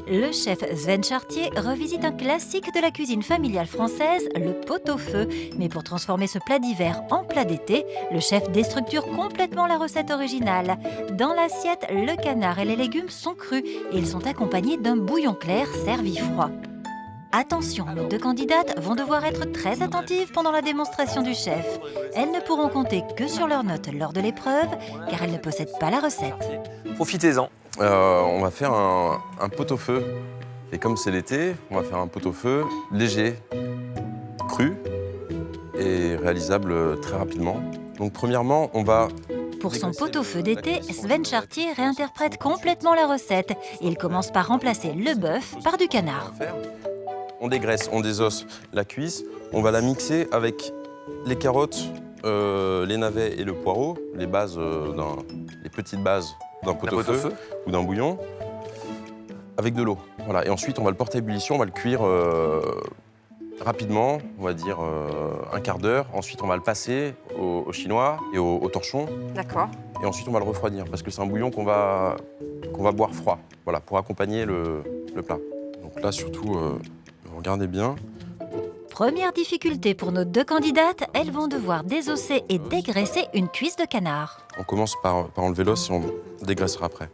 Le chef Sven Chartier revisite un classique de la cuisine familiale française, le pot-au-feu. Mais pour transformer ce plat d'hiver en plat d'été, le chef déstructure complètement la recette originale. Dans l'assiette, le canard et les légumes sont crus et ils sont accompagnés d'un bouillon clair servi froid. Attention, nos deux candidates vont devoir être très attentives pendant la démonstration du chef. Elles ne pourront compter que sur leurs notes lors de l'épreuve, car elles ne possèdent pas la recette. Profitez-en. On va faire un pot-au-feu. Et comme c'est l'été, on va faire un pot-au-feu léger, cru et réalisable très rapidement. Donc premièrement, on va... Pour son pot-au-feu d'été, Sven Chartier réinterprète complètement la recette. Il commence par remplacer le bœuf par du canard. On dégraisse, on désosse la cuisse. On va la mixer avec les carottes, les navets et le poireau, les petites bases d'un pot-au-feu ou d'un bouillon, avec de l'eau. Voilà. Et ensuite, on va le porter à ébullition, on va le cuire rapidement, on va dire un quart d'heure. Ensuite, on va le passer au chinois et au torchon. D'accord. Et ensuite, on va le refroidir parce que c'est un bouillon qu'on va boire froid, voilà, pour accompagner le plat. Donc là, surtout, regardez bien. Première difficulté pour nos deux candidates, elles vont devoir désosser et dégraisser une cuisse de canard. On commence par enlever l'os et on dégraissera après.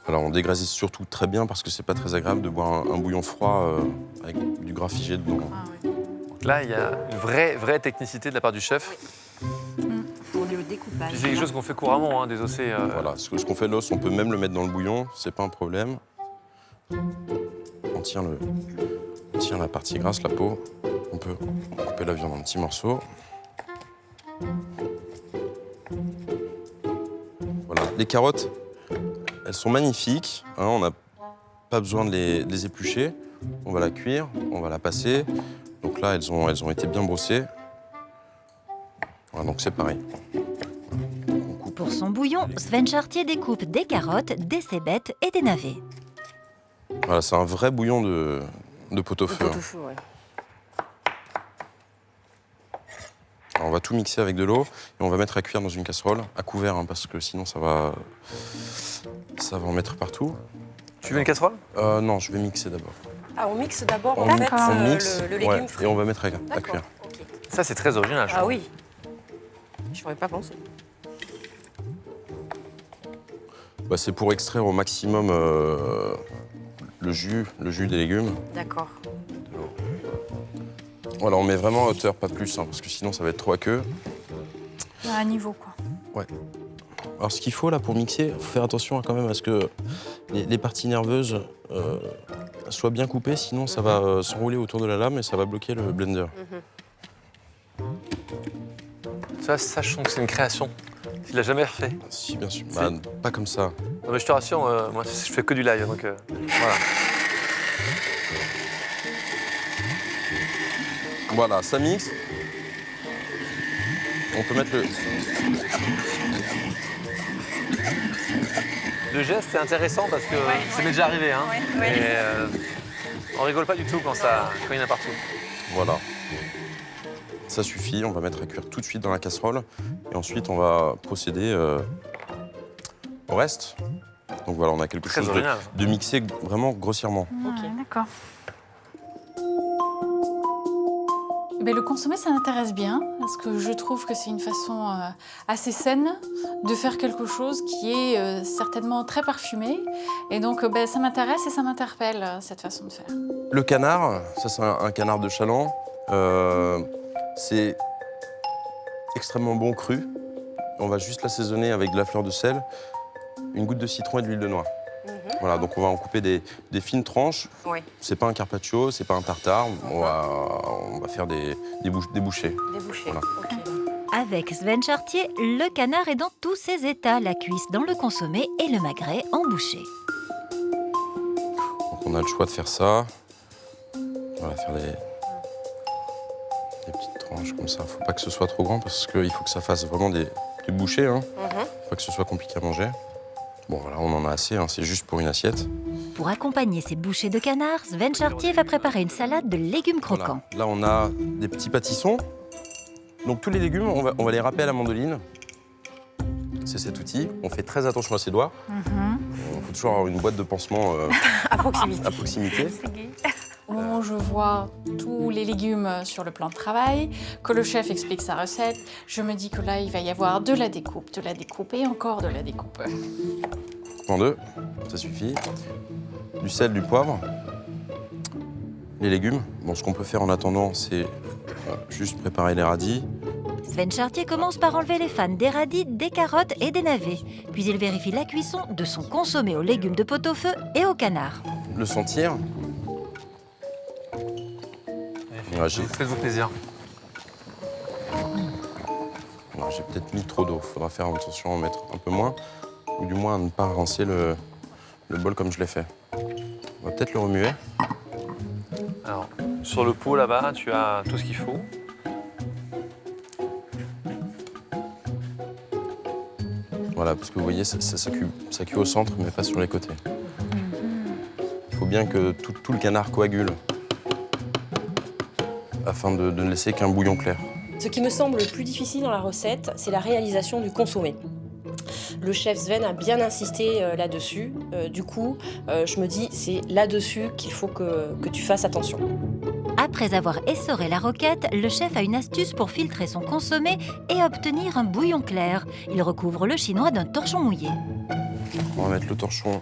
Voilà, on dégraisse surtout très bien parce que c'est pas très agréable de boire un bouillon froid avec du gras figé dedans. Ah, oui. Donc là, il y a une vraie technicité de la part du chef. Pour le découpage. C'est quelque chose qu'on fait couramment, hein, désosser. Voilà, ce qu'on fait l'os, on peut même le mettre dans le bouillon, c'est pas un problème. On tient la partie grasse, la peau. On peut couper la viande en petits morceaux. Voilà, les carottes, elles sont magnifiques. Hein, on n'a pas besoin de les éplucher. On va la cuire, on va la passer. Donc là, elles ont été bien brossées. Voilà, donc c'est pareil. Pour son bouillon, Sven Chartier découpe des carottes, des cébettes et des navets. Voilà, c'est un vrai bouillon de pot-au-feu. Pot-au-feu, ouais. Alors, on va tout mixer avec de l'eau et on va mettre à cuire dans une casserole, à couvert, hein, parce que sinon ça va en mettre partout. Tu veux une casserole? Non, je vais mixer d'abord. Ah, on mixe d'abord en On fait mixe, le légume ouais, frais. et on va mettre à D'accord, cuire. ok. Ça, c'est très original, je Ah trouve. oui. Je n'aurais pas pensé. Bah, c'est pour extraire au maximum le jus des légumes. D'accord. Voilà, on met vraiment à hauteur, pas plus, hein, parce que sinon ça va être trop aqueux. À un niveau, quoi. Ouais. Alors ce qu'il faut là pour mixer, il faut faire attention quand même à ce que les parties nerveuses soient bien coupées, sinon ça va s'enrouler autour de la lame et ça va bloquer le blender. Ça, je sens que c'est une création. Tu l'as jamais refait. Si, bien sûr. Bah, pas comme ça. Non, mais je te rassure, moi, je fais que du live, donc voilà. Voilà, ça mixe. On peut mettre le... Le geste, c'est intéressant parce que ça m'est déjà arrivé. Hein. Ouais. Et, on rigole pas du tout quand il y en a partout. Voilà. Ça suffit, on va mettre à cuire tout de suite dans la casserole. Et ensuite, on va procéder au reste. Donc voilà, on a quelque chose original. de mixé vraiment grossièrement. Ok. D'accord. Ben, le consommé, ça m'intéresse bien, parce que je trouve que c'est une façon assez saine de faire quelque chose qui est certainement très parfumé. Et donc, ben, ça m'intéresse et ça m'interpelle, cette façon de faire. Le canard, ça c'est un canard de chaland. C'est extrêmement bon cru. On va juste l'assaisonner avec de la fleur de sel, une goutte de citron et de l'huile de noix. Voilà, donc on va en couper des fines tranches. Oui. C'est pas un carpaccio, c'est pas un tartare. On va faire des bouchées. Des bouchées. Voilà. Ok. Avec Sven Chartier, le canard est dans tous ses états, la cuisse dans le consommé et le magret en bouchée. Donc on a le choix de faire ça. On va faire des petites tranches comme ça. Faut pas que ce soit trop grand parce qu'il faut que ça fasse vraiment des bouchées. Hein. Faut pas que ce soit compliqué à manger. Bon voilà, on en a assez, hein, c'est juste pour une assiette. Pour accompagner ces bouchées de canard, Sven Chartier va préparer une salade de légumes croquants. Voilà. Là, on a des petits pâtissons. Donc tous les légumes, on va les râper à la mandoline. c'est cet outil. On fait très attention à ses doigts. Il faut toujours avoir une boîte de pansement À proximité. à proximité. Au moment où je vois tous les légumes sur le plan de travail, que le chef explique sa recette, je me dis que là, il va y avoir de la découpe et encore de la découpe. En deux, ça suffit. Du sel, du poivre. Les légumes. Bon, ce qu'on peut faire en attendant, c'est juste préparer les radis. Sven Chartier commence par enlever les fanes des radis, des carottes et des navets. Puis il vérifie la cuisson de son consommé aux légumes de pot-au-feu et au canard. Le sentir. Ouais, Faites-vous plaisir. J'ai peut-être mis trop d'eau. Faudra faire attention à en mettre un peu moins. Ou du moins à ne pas rincer le bol comme je l'ai fait. On va peut-être le remuer. Alors, sur le pot là-bas, tu as tout ce qu'il faut. Voilà, parce que vous voyez, ça cuit au centre, mais pas sur les côtés. Il faut bien que tout le canard coagule afin de ne laisser qu'un bouillon clair. Ce qui me semble le plus difficile dans la recette, c'est la réalisation du consommé. Le chef Sven a bien insisté là-dessus. Du coup, je me dis, c'est là-dessus qu'il faut que tu fasses attention. Après avoir essoré la roquette, le chef a une astuce pour filtrer son consommé et obtenir un bouillon clair. Il recouvre le chinois d'un torchon mouillé. On va mettre le torchon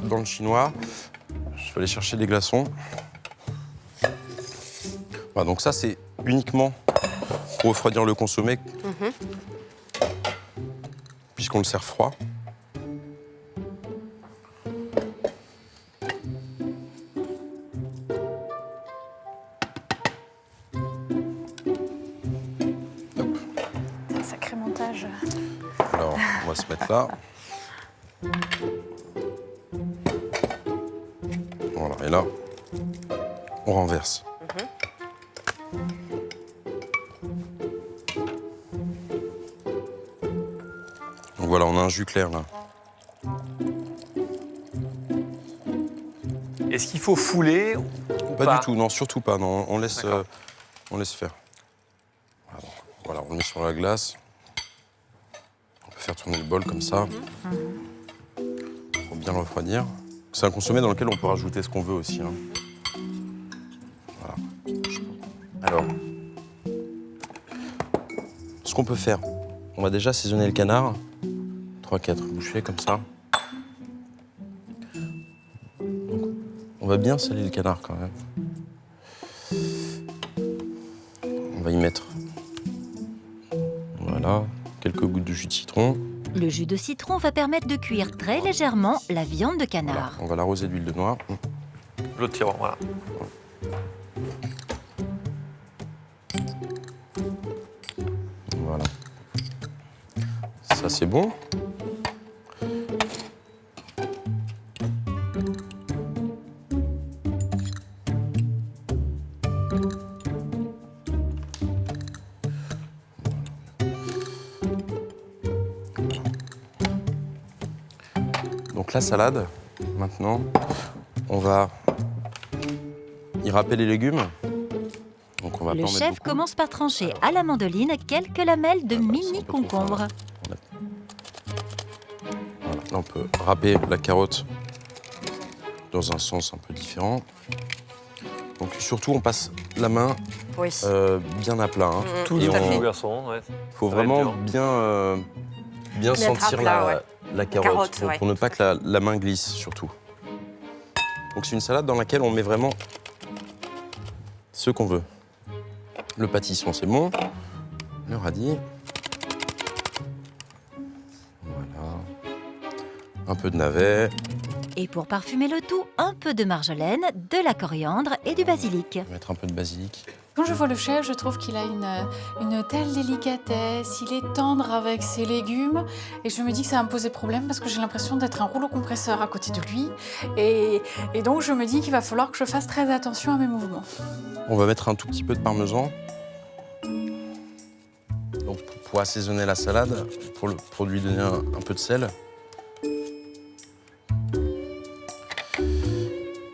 dans le chinois. Je vais aller chercher des glaçons. Voilà, donc ça, c'est uniquement pour refroidir le consommé, puisqu'on le sert froid. C'est un sacré montage. Alors, on va se mettre là. Voilà, et là, on renverse. Donc voilà, on a un jus clair là. Est-ce qu'il faut fouler ou Pas du tout, non, surtout pas. Non, on laisse faire. Voilà, on le met sur la glace. On peut faire tourner le bol comme ça. Pour bien le refroidir. C'est un consommé dans lequel on peut rajouter ce qu'on veut aussi. Hein. Voilà. Alors, ce qu'on peut faire, on va déjà assaisonner le canard. 3-4 bouchées comme ça. Donc, on va bien saler le canard quand même. On va y mettre, voilà, quelques gouttes de jus de citron. Le jus de citron va permettre de cuire très légèrement la viande de Voilà, canard. on va l'arroser d'huile de noix. l'autre tiroir, voilà. Voilà. Ça, c'est bon. Donc la salade, maintenant, on va y râper les légumes. Donc on va pas Le en mettre chef beaucoup. commence par trancher à la mandoline quelques lamelles de Ah bah, c'est mini un peu trop concombres. fort. Voilà. Là, on peut râper la carotte dans un sens un peu différent. Donc surtout, on passe la main Oui. bien à plat. Hein. Tout Et le on- temps, garçon. Ouais. Il faut Ça va être vraiment dur. bien Mettre à sentir plat, ouais. la carotte, carotte, pour, ouais. pour ne pas que la main glisse, surtout. Donc c'est une salade dans laquelle on met vraiment ce qu'on veut. Le pâtisson, c'est bon. Le radis. Voilà. Un peu de navet. Et pour parfumer le tout, un peu de marjolaine, de la coriandre et du basilic. On va mettre un peu de basilic. Quand je vois le chef, je trouve qu'il a une telle délicatesse, il est tendre avec ses légumes et je me dis que ça va me poser problème parce que j'ai l'impression d'être un rouleau compresseur à côté de lui et donc je me dis qu'il va falloir que je fasse très attention à mes mouvements. On va mettre un tout petit peu de parmesan. Donc pour assaisonner la salade, pour lui donner un peu de sel.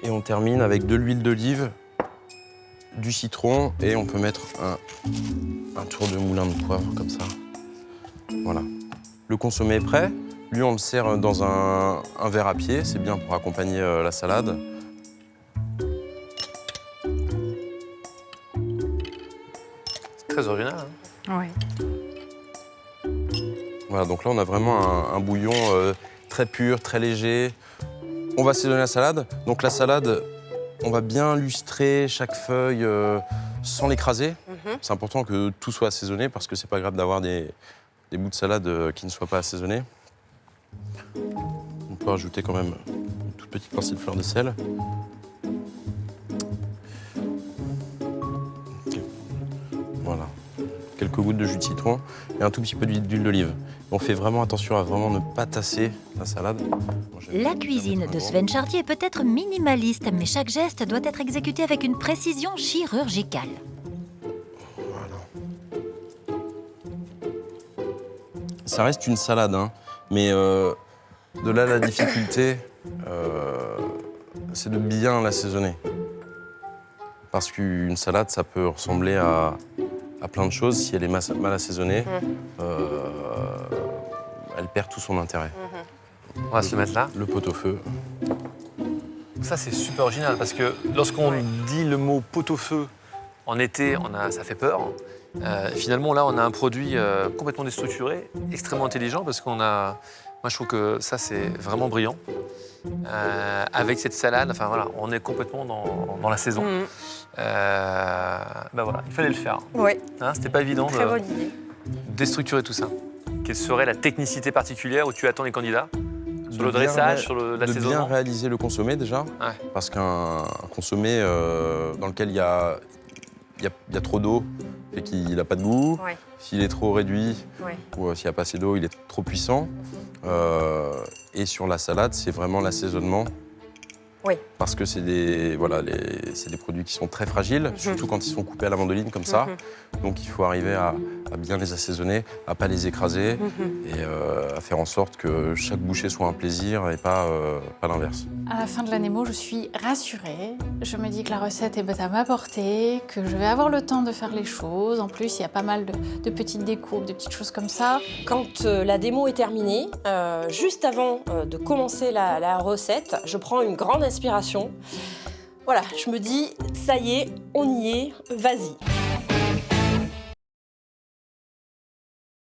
Et on termine avec de l'huile d'olive, du citron et on peut mettre un tour de moulin de poivre comme ça. Voilà. Le consommé est prêt. Lui, on le sert dans un verre à pied. C'est bien pour accompagner la salade. C'est très original. Hein. Oui. Voilà, donc là, on a vraiment un bouillon très pur, très léger. On va assaisonner la salade. Donc la salade, on va bien lustrer chaque feuille sans l'écraser. C'est important que tout soit assaisonné parce que c'est pas grave d'avoir des bouts de salade qui ne soient pas assaisonnés. On peut rajouter quand même une toute petite pincée de fleur de sel. Ok. Voilà. Quelques gouttes de jus de citron et un tout petit peu d'huile d'olive. On fait vraiment attention à vraiment ne pas tasser la salade. La cuisine de Sven Chartier est peut-être minimaliste, mais chaque geste doit être exécuté avec une précision chirurgicale. Ça reste une salade, hein, mais de là la difficulté, c'est de bien l'assaisonner. Parce qu'une salade, ça peut ressembler à plein de choses. Si elle est mal assaisonnée, elle perd tout son intérêt. On va se le mettre là. Le pot-au-feu. Ça, c'est super original parce que lorsqu'on dit le mot pot-au-feu en été, ça fait peur. Finalement, là, on a un produit complètement déstructuré, extrêmement intelligent parce qu'on a... Moi, je trouve que ça, c'est vraiment brillant. Avec cette salade, enfin voilà, on est complètement dans la saison. Ben voilà, il fallait le faire. Ouais. Hein, c'était pas évident Très de bonne idée. déstructurer tout ça. Quelle serait la technicité particulière où tu attends les candidats? Sur le dressage, sur De bien l'assaisonnement? réaliser le consommé déjà, Ouais. parce qu'un consommé dans lequel il y a trop d'eau et qu'il n'a pas de goût, Ouais. s'il est trop réduit Ouais. ou s'il n'y a pas assez d'eau, il est trop puissant. Et sur la salade, c'est vraiment l'assaisonnement. Oui. Parce que c'est des produits qui sont très fragiles, surtout quand ils sont coupés à la mandoline comme ça. Donc il faut arriver à bien les assaisonner, à pas les écraser et à faire en sorte que chaque bouchée soit un plaisir et pas l'inverse. À la fin de la Nemo, je suis rassurée. Je me dis que la recette est à ma portée, que je vais avoir le temps de faire les choses. En plus, il y a pas mal de petites découpes, de petites choses comme ça. Quand la démo est terminée, juste avant de commencer la recette, je prends une grande inspiration. Voilà, je me dis, ça y est, on y est, vas-y.